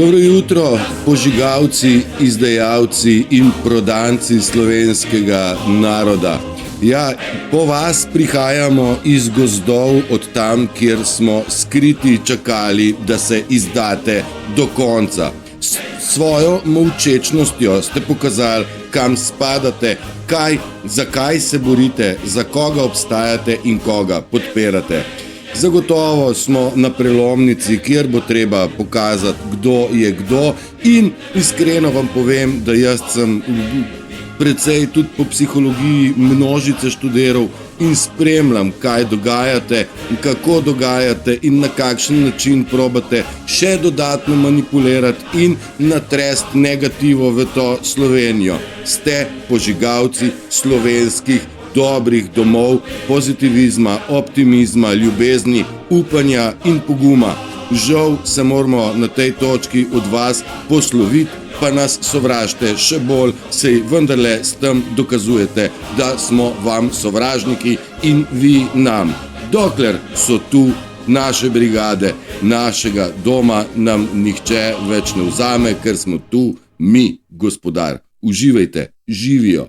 Dobro jutro, požigalci, izdajalci in prodanci slovenskega naroda. Ja, po vas prihajamo iz gozdov, od tam, kjer smo skriti čakali, da se izdate do konca. S svojo molčečnostjo ste pokazali, kam spadate, zakaj se borite, za koga obstajate in koga podpirate. Zagotovo smo na prelomnici, kjer bo treba pokazati, kdo je kdo, in iskreno vam povem, da jaz sem precej tudi po psihologiji množice študiral in spremljam, kaj dogajate, kako dogajate in na kakšen način probate še dodatno manipulirati in natresti negativo v to Slovenijo. Ste požigalci slovenskih dobrih domov, pozitivizma, optimizma, ljubezni, upanja in poguma. Žal se moramo na tej točki od vas posloviti, pa nas sovražite še bolj, saj vendarle s tem dokazujete, da smo vam sovražniki in vi nam. Dokler so tu naše brigade, našega doma nam nihče več ne vzame, ker smo tu mi, gospodar. Uživajte, živijo.